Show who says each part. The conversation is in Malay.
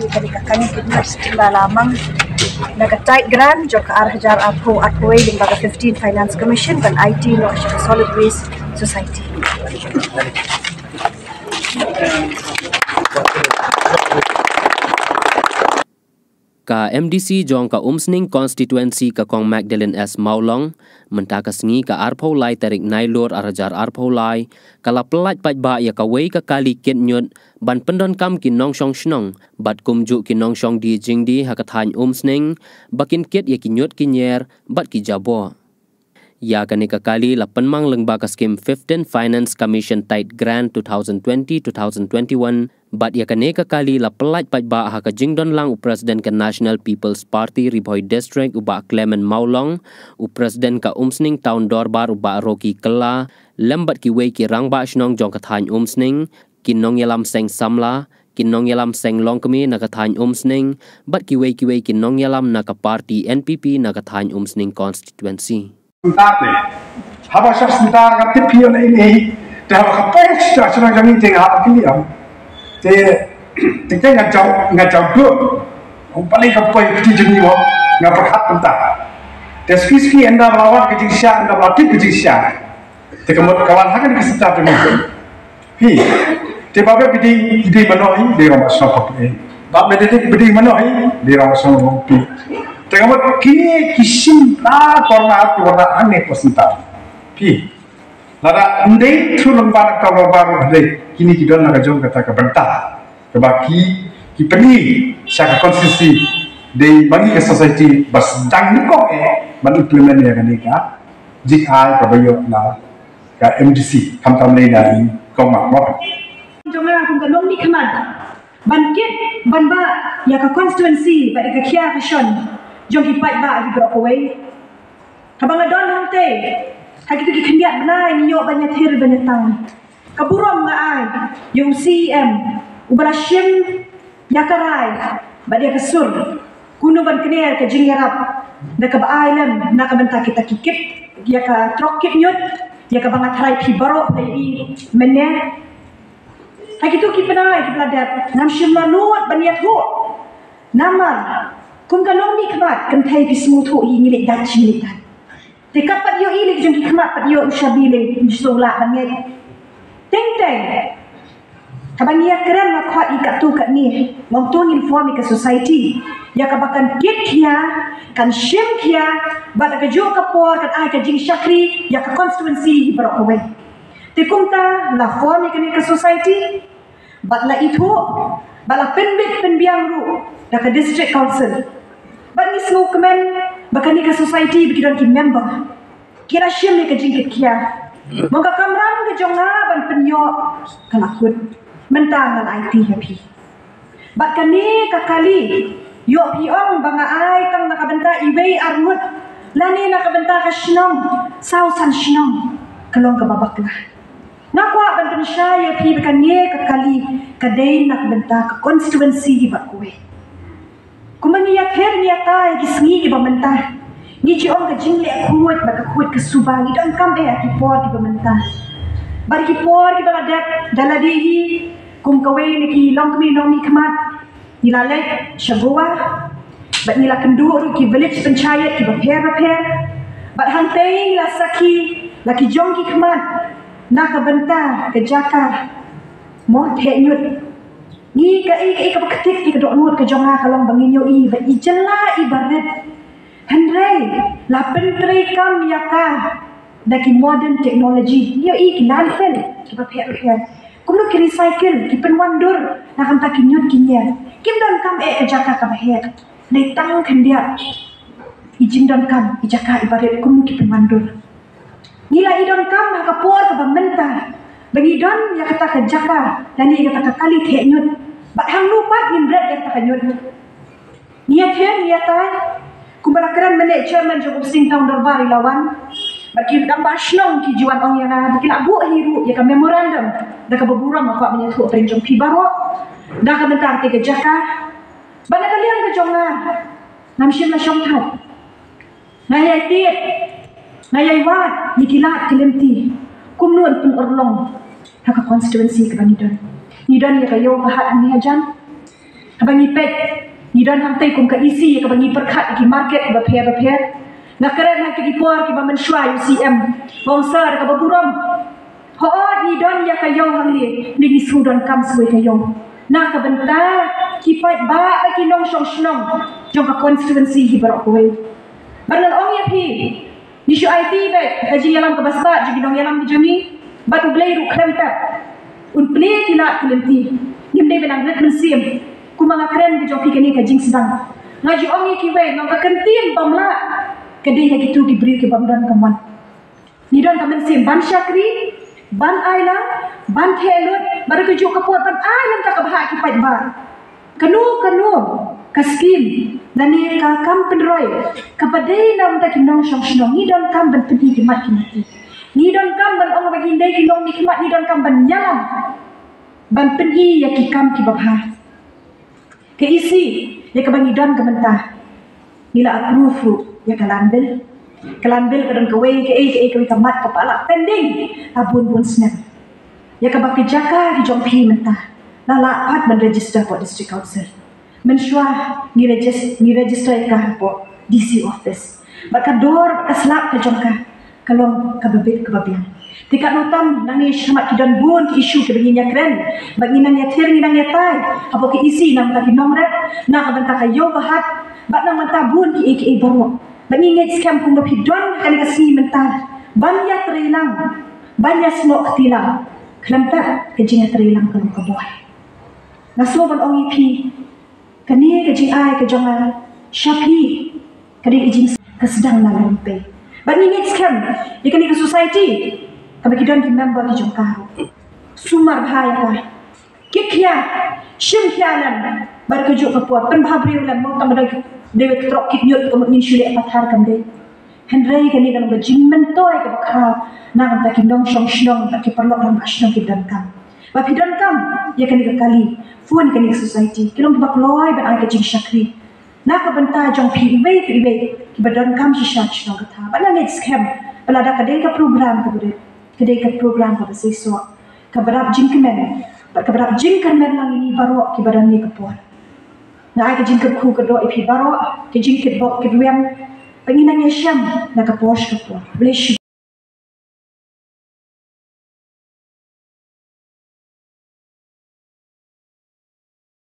Speaker 1: kami kita lamang nag-tight grant jo ka arhajar apo atway limbaga 15 Finance Commission kan IT no siya Solid Waste Society.
Speaker 2: Ka MDC jong ka umsning constituency ka kong Magdalene S. Maulong mentakas ngi ka arpo lai tarik nailor arajar arpo lai kala pelat pat ba ya ka wei ka kali ket nyut ban pendon kam kin nong shong shnong bat kumju kin nong shong di jingdi hakathan umsning bakin ket ya kinyut kinyer bat ki jabo ya kani ka kali la penmang lengba ka skim 15 Finance Commission tight grant 2020-2021 bat ya kani ka kali la pelat pat ba ha ka jingdon lang u president ka National People's Party Riboy District uba Clement Maulong u president ka umsning town Dorbar uba Rocky Kela lembat ki wei ki rangba shnong jong kathan umsning kinong yalam seng samla kinong yalam seng longkemi na kathan umsning bat ki wei kinong yalam na ka party NPP na kathan umsning constituency
Speaker 3: Tapi, haba syah sebentar kata pion ini, dah apa sudah senang kami tengah apa dia, tengah ngajau dua, paling apa yang jadi ni wah, ngapakat entah. Deski anda melawan kejengsian, anda melatih kejengsian, tekemut kawan hakan kesetar dengan, tiba-tiba bidi manohi di rumah sokop ini, bab meditasi bidi manohi di rumah sokop ini. Tengok kini kisim na korna warna aneh posita. Pi, nada ndai tu lembar kau lembar ndai kini kita nak jom kata kebentar. Kebaki kipeni syak konstitusi di bagi ke society bas dang nikong ban implement ya kan ika. Jika kabayo na ka MDC kam le dari komak apa.
Speaker 1: Jomlah aku kalong ni kemat. Bangkit banba ya ka constituency ba ka kia kashon. Jom kipat ba agi berapa way. Kabang adon hante. Hagi tu kikendiat benai ni yok banyak thir banyak tahun. Kaburom nga ai. Yung CM. Ubala shim yakarai. Ba dia kesur. Kuno ban kener ke jingerap. Na ka baai lem na ka benta kita kikip. Ya ka trokip nyut. Ya ka bangat harai pi barok i meneh. Hagi tu kipenai kipeladat. Ngam shim la luat baniat ho. Nama kum kalong ni kemat kan thai pi smooth ho hi ngilik dan chilik dan te kapat yo ilik jong ki kemat pat yo ushabile sola banget teng kabang ya keren ma khot ikat tu kat ni ngom tu inform ke society ya kabakan kit kia kan shim kia bad ka jo ka por kat ai ka jing shakri ya ka constituency barok away te kum ta la form ke society bad la itu bala penbit penbiang ru da ka district council Bani semua kemen bahkan ni ke society bikiran ki member kira shim ni ke jingkit kia moga kamran ke jonga ban penyo kalakut mentangan IT happy bahkan ni kakali yo piong banga ai tang nakabenta iwei armut lani nakabenta ka shinong sausan shinong kalong ka babaklah ngakwa ban pensya yo pi bahkan ni kakali kadai nakabenta ka constituency ba kuwe Kumangiyak her niya tayo kisngi iba mentah. Ni jiong ka jingli akuat baka kuat ka subang idang kambe akipor iba mentah. Bari kipor iba kadat daladihi kum kawe ni ki long kami nong ni kemat nilalek syagua bat nila kendu ki village panchayat ki repair bat hantay la saki laki jong ki kemat na ka benta ke jakar mo the nyut ni ka ka paketik ki dok nuat ke jonga kalong banginyo i ba ijela ibarat handrai la pentre kam yaka daki modern technology yo i ki nanfen ki repair kumno ki recycle ki penwandur na kan tak nyut kinya kim don kam ke jaka ka bahet nei tang kan dia ijin don kam ijaka ibarat kumno ki penwandur nila idon kam na ka por ka bamenta bangidon ya kata ke jaka dan ni kata kali the nyut Bat hang lupa nin bread yang tak nyut. Niat kumbalakaran menek chairman Jacob Singh tahun Dorbar lawan. Bagi gambar snong ki juan ong yang bagi nak buat hiru ya ka memorandum dah ka berburam apa menyatu perinjong pi baro dah ka bentar tiga jaka. Bana kalian ke jonga. Namshim la syamhat. Ngayai tiet. Ngayai wat nikilat kelemti. Kumnuan pun orlong. Haka constituency ke Banidon. Nidon ya kayo bahat ni hajan. Kabangi pet ni don hamtai kum ka isi kabangi perkat ki market ba pher na keren na ki por ki ba menshwa UCM bongsar ka ba buram ho ni don ya ka yo hang ni ni su don kam sui ka yo na ka benta ki pat ba ki nong shong shnong jong ka constituency hi bar ko we banan ong ya pi ni shu IT be ka ji yalam ka basba ji dong yalam ni jami ba tu blai ru kremta un play kila kulenti nimde benang net mensim kumanga keren di joki kini ka jing sedang ngaji ong ya ki we ngam ka kentim bamla kedai ka gitu diberi ke bamdan kaman ni don ka mensim ban syakri ban ailang ban thelut baru ke juk kapot ban ailang ka bahak ki pai ba kanu ka skim dani ka kam penroy ka padai nam ta kinong shong shong ni don kam ban pedi ki mat ki mati ni don kam ban ong bagi ndai ki nong ni ki mat ni don kam ban nyalam ban pedi ya ki kam ki babha ke isi ya ka bangi don ka mentah nila approve ya kalambil kadang kawai ke kamat kepala pending abun snap ya kabak jaka di jompi mentah lala pat men register for district council mensyua ni register ka po DC office baka dor baka slap ke jomka kalong kababit kababian tikat notam nang ni syamat kidan bun ki isu ke benginya keren bagi nang ya ter nang ya tai apa ke isi nang ta kinong rek na ka banta kayo bahat bak nang mata bun ki baru bagi ngit scam kum ba pidon kan kasi mentah banya terilang banya snok tilang kelampa kejing terilang kan ka boy ngaso ban ong ipi kani kejing ai ke jonga shapi kadi kejing kesedang na lampe bagi ngit scam ikani ke society kami kidon ki member ki jong karo sumar bahaya kikya shim kyalan bar ke juk kapot pen bhabriu lam mo tam dai dewe trok kit nyut ko min shule pathar kam de henrei kani kan bajing mentoy ke bakha nang ta ki nong shong shnong ta ki perlok lam ashnong ki dan kam ba pidan kam ya kani ka kali fun kani society kilong ba kloy ban ai ke jing shakri na ka banta jong pi ve ki badan kam shi shach nong ka tha bana net scam bala da ka de ka program ka bude kedai ka program ka sesuatu ka barap jing kemen ka barap jing kemen lang ini baru ki badan ni ka puan na ai ka jing ka khu ka do ipi baru ka jing ka bok ka riam penginang ya syam na ka posh ka puan boleh